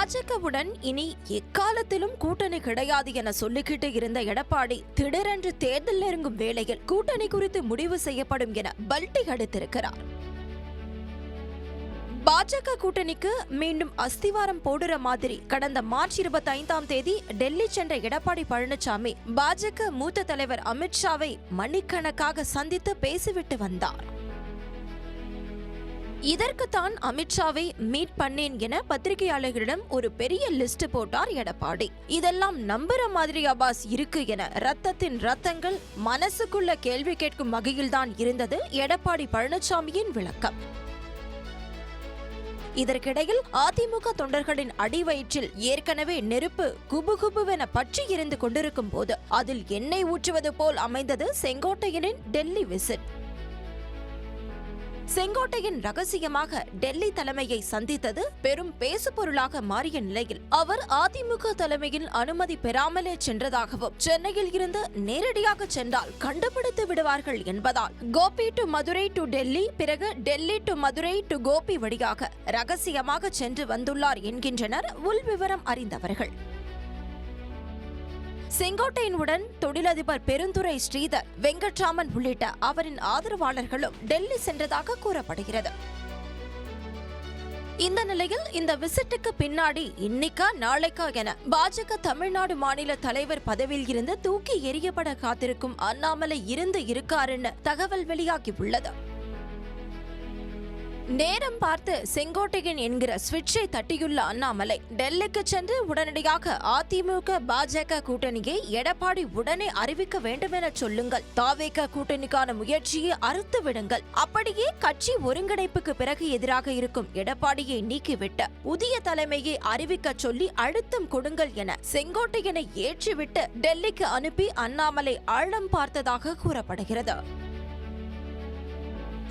பாஜகவுடன் இனி எக்காலத்திலும் கூட்டணி கிடையாது என சொல்லிக்கிட்டு இருந்த எடப்பாடி திடீரென்று தேர்தல் நெருங்கும் வேளையில் கூட்டணி குறித்து முடிவு செய்யப்படும் என பல்டி அடித்திருக்கிறார். பாஜக கூட்டணிக்கு மீண்டும் அஸ்திவாரம் போடுற மாதிரி கடந்த மார்ச் 25ஆம் தேதி டெல்லி சென்ற எடப்பாடி பழனிசாமி பாஜக மூத்த தலைவர் அமித்ஷாவை மணிக்கணக்காக சந்தித்து பேசிவிட்டு வந்தார். இதற்குத்தான் அமித்ஷாவை மீட் பண்ணேன் என பத்திரிகையாளர்களிடம் ஒரு பெரிய லிஸ்ட் போட்டார் எடப்பாடி. இதெல்லாம் நம்புற மாதிரி அபாஸ் இருக்கு என ரத்தத்தின் ரத்தங்கள் மனசுக்குள்ள கேள்வி கேட்கும் வகையில்தான் இருந்தது எடப்பாடி பழனிசாமியின் விளக்கம். இதற்கிடையில் அதிமுக தொண்டர்களின் அடிவயிற்றில் ஏற்கனவே நெருப்பு குபுகுபுவென பற்றி எரிந்து கொண்டிருக்கும் போது அதில் எண்ணெய் ஊற்றுவது போல் அமைந்தது செங்கோட்டையனின் டெல்லி விசிட். செங்கோட்டையன் ரகசியமாக டெல்லி தலைமையை சந்தித்தது பெரும் பேசுபொருளாக மாறிய நிலையில் அவர் அதிமுக தலைமையில் அனுமதி பெறாமலே சென்றதாகவும் சென்னையில் இருந்து நேரடியாக சென்றால் கண்டுபிடித்து விடுவார்கள் என்பதால் கோபி டு மதுரை டு டெல்லி, பிறகு டெல்லி டு மதுரை டு கோபி வழியாக ரகசியமாக சென்று வந்துள்ளார் என்கின்றனர் உள்விவரம் அறிந்தவர்கள். செங்கோட்டையனுடன் தொழிலதிபர் பெருந்துரை ஸ்ரீதர், வெங்கட்ராமன் உள்ளிட்ட அவரின் ஆதரவாளர்களும் டெல்லி சென்றதாக கூறப்படுகிறது. இந்த நிலையில் இந்த விசிட்டுக்கு பின்னாடி இன்னைக்கா நாளைக்கா என பாஜக தமிழ்நாடு மாநில தலைவர் பதவியில் இருந்து தூக்கி எறியப்பட காத்திருக்கும் அண்ணாமலை இருக்காருன்னு தகவல் வெளியாகியுள்ளது. நேரம் பார்த்து செங்கோட்டையன் என்கிற ஸ்விட்சை தட்டியுள்ள அண்ணாமலை டெல்லிக்கு சென்று உடனடியாக அதிமுக பாஜக கூட்டணியை எடப்பாடி உடனே அறிவிக்க வேண்டும் என சொல்லுங்கள், தாவேக கூட்டணிக்கான முயற்சியை அறுத்து விடுங்கள், அப்படியே கட்சி ஒருங்கிணைப்புக்கு பிறகு எதிராக இருக்கும் எடப்பாடியை நீக்கிவிட்டு புதிய தலைமையை அறிவிக்க சொல்லி அழுத்தம் கொடுங்கள் என செங்கோட்டையனை ஏற்றிவிட்டு டெல்லிக்கு அனுப்பி அண்ணாமலை ஆழம் பார்த்ததாக கூறப்படுகிறது.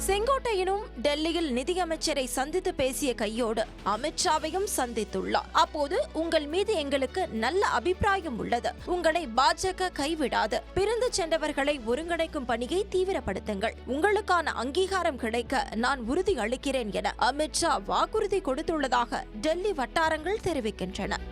செங்கோட்டையனும் டெல்லியில் நிதியமைச்சரை சந்தித்து பேசிய கையோடு அமித்ஷாவையும் சந்தித்துள்ளார். அப்போது உங்கள் மீது எங்களுக்கு நல்ல அபிப்பிராயம் உள்ளது, உங்களை பாஜக கைவிடாது, பிரிந்து சென்றவர்களை ஒருங்கிணைக்கும் பணியை தீவிரப்படுத்துங்கள், உங்களுக்கான அங்கீகாரம் கிடைக்க நான் உறுதி அளிக்கிறேன் என அமித்ஷா வாக்குறுதி கொடுத்துள்ளதாக டெல்லி வட்டாரங்கள் தெரிவிக்கின்றன.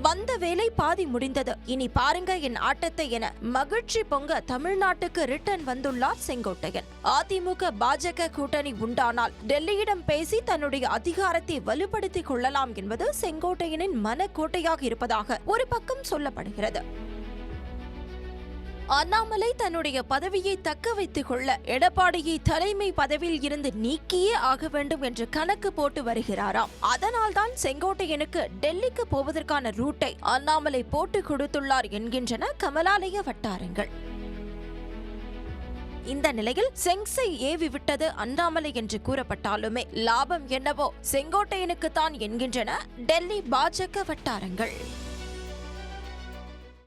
வந்த வேலை பாதி முடிந்தது, இனி பாருங்க என் ஆட்டத்தை என மகிழ்ச்சி பொங்க தமிழ்நாட்டுக்கு ரிட்டர்ன் வந்துள்ளார் செங்கோட்டையன். அதிமுக பாஜக கூட்டணி உண்டானால் டெல்லியிடம் பேசி தன்னுடைய அதிகாரத்தை வலுப்படுத்திக் கொள்ளலாம் என்பது செங்கோட்டையனின் மனக்கோட்டையாக இருப்பதாக ஒரு பக்கம் சொல்லப்படுகிறது. அண்ணாமலை தன்னுடைய பதவியை தக்க வைத்துக் கொள்ள எடப்பாடியை தலைமை பதவியில் இருந்து நீக்கியே ஆக வேண்டும் என்று கணக்கு போட்டு வருகிறாராம். அதனால்தான் செங்கோட்டையனுக்கு டெல்லிக்கு போவதற்கான ரூட்டை அண்ணாமலை போட்டு கொடுத்துள்ளார் என்கின்றன கமலாலய வட்டாரங்கள். இந்த நிலையில் செங்ஸை ஏவி விட்டது அண்ணாமலை என்று கூறப்பட்டாலுமே லாபம் என்னவோ செங்கோட்டையனுக்குத்தான் என்கின்றன டெல்லி பாஜக வட்டாரங்கள்.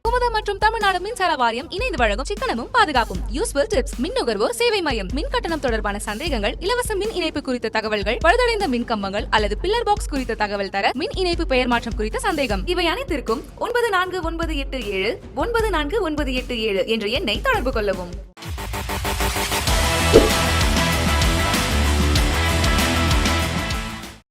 குமுதம் மற்றும் தமிழ்நாடு மின்சார வாரியம் இணைந்து வழங்கும் சிக்கனமும் பாதுகாப்பும் யூஸ்ஃபுல் டிப்ஸ் மின் நுகர்வோர் சேவை மையம். மின் கட்டணம் தொடர்பான சந்தேகங்கள், இலவச மின் இணைப்பு குறித்த தகவல்கள், பழுதடைந்த மின் கம்பங்கள் அல்லது பில்லர் பாக்ஸ் குறித்த தகவல் தர, மின் இணைப்பு பெயர் மாற்றம் குறித்த சந்தேகம், இவை அனைத்திற்கும் 9497 9497 என்ற எண்ணை தொடர்பு கொள்ளவும்.